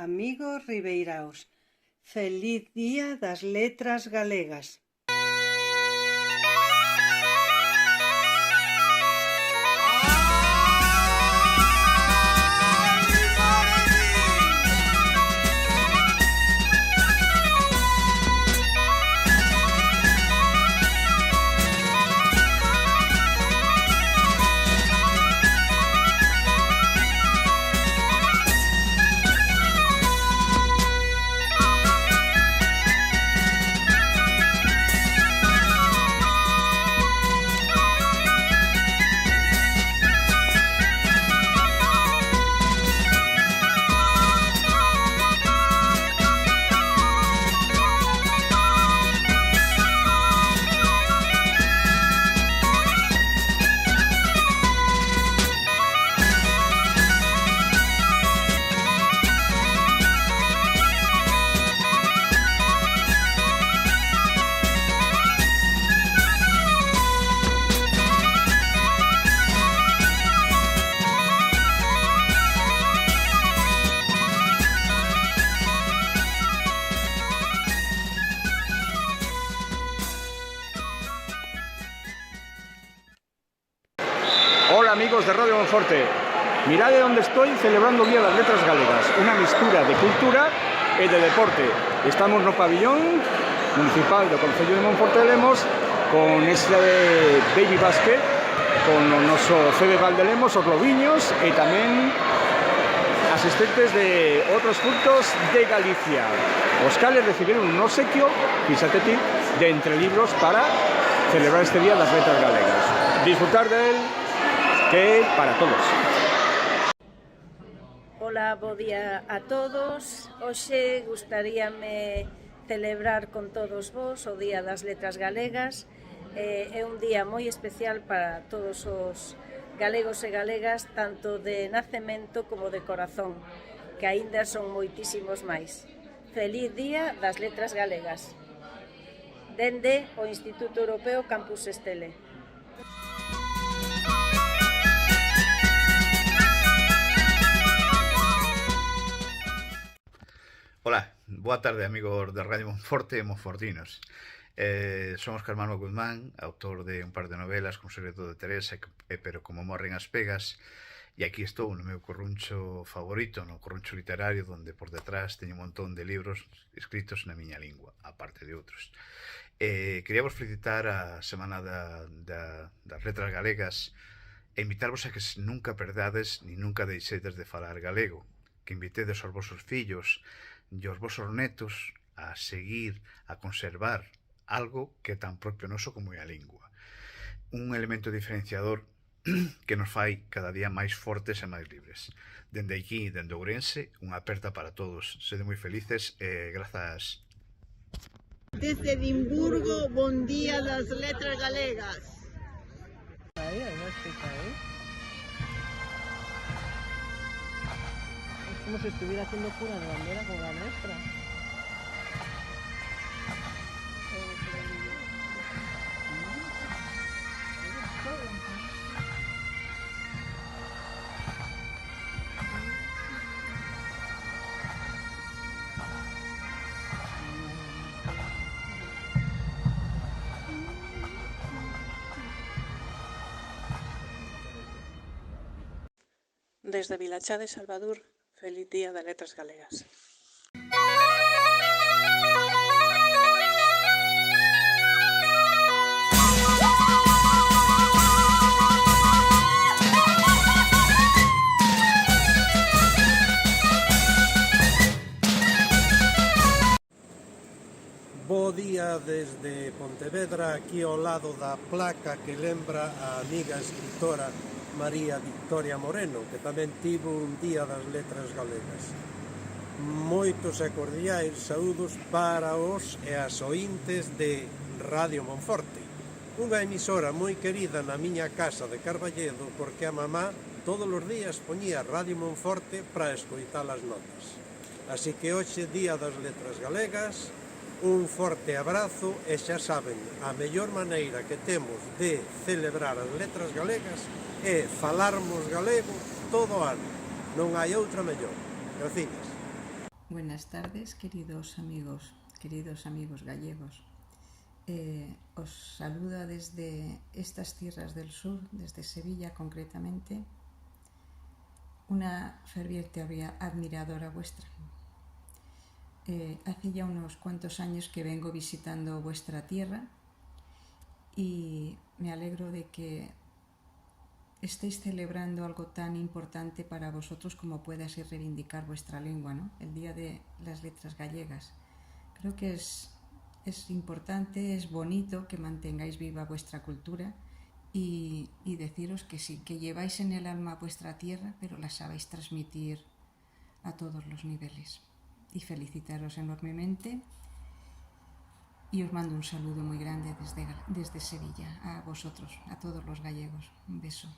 amigos ribeiraos. Feliz Día das Letras Galegas. Hola amigos de Radio Monforte, mirad de onde estoy celebrando o Día das Letras Galegas, unha mistura de cultura e de deporte. Estamos no pabillón municipal do Concello de Monforte de Lemos con este baby basket, con o noso CB Valdelemos, os lobiños e tamén asistentes de outros puntos de Galicia, os cales recibiron un obsequio, fíxate ti, de entre libros para celebrar este Día das Letras Galegas. Disfrutar de él, que é para todos. Ola, bo día a todos. Hoxe gustaríame celebrar con todos vos o Día das Letras Galegas. É un día moi especial para todos os galegos e galegas, tanto de nacemento como de corazón, que aínda son moitísimos máis. Feliz Día das Letras Galegas. Dende o Instituto Europeo Campus Estele. Ola, boa tarde amigos de Radio Monforte e monfortinos. Son Óscar Manuel Guzmán, autor de un par de novelas como Secreto de Teresa e Pero como morren as pegas, e aquí estou no meu corruncho favorito, no corruncho literario, donde por detrás teño un montón de libros escritos na miña lingua, aparte de outros. Queríamos felicitar a Semana das Letras Galegas e invitarvos a que nunca perdades ni nunca deixedes de falar galego, que invitedes aos vosos fillos e os vosos netos a seguir, a conservar algo que é tan propio noso como é a lingua. Un elemento diferenciador que nos fai cada día máis fortes e máis libres. Dende aquí, dende Ourense, unha aperta para todos. Sede moi felices e grazas. Desde Edimburgo, bon día das Letras Galegas. Aí, non fica aí. Es como si estuviera haciendo cura de bandera con la nuestra. Desde Vilachá de Salvador, feliz Día das Letras Galegas. Bo día desde Pontevedra, aquí ao lado da placa que lembra a amiga escritora María Victoria Moreno, que tamén tivo un Día das Letras Galegas. Moitos e cordiais saúdos para os e as ointes de Radio Monforte, unha emisora moi querida na miña casa de Carballedo, porque a mamá todos os días poñía Radio Monforte para escoitar as notas. Así que hoxe, Día das Letras Galegas, un forte abrazo e xa saben, a mellor maneira que temos de celebrar as letras galegas é falarmos galego todo o ano. Non hai outra mellor. Gracias. Buenas tardes, queridos amigos gallegos. Os saludo desde estas tierras del sur, desde Sevilla concretamente, una ferviente admiradora vuestra. Hace ya unos cuantos años que vengo visitando vuestra tierra y me alegro de que estéis celebrando algo tan importante para vosotros como pueda ser reivindicar vuestra lengua, ¿no? El Día de las Letras Gallegas. Creo que es importante, es bonito que mantengáis viva vuestra cultura y deciros que sí, que lleváis en el alma vuestra tierra, pero la sabéis transmitir a todos los niveles. Y felicitaros enormemente y os mando un saludo muy grande desde Sevilla a vosotros, a todos los gallegos. Un beso.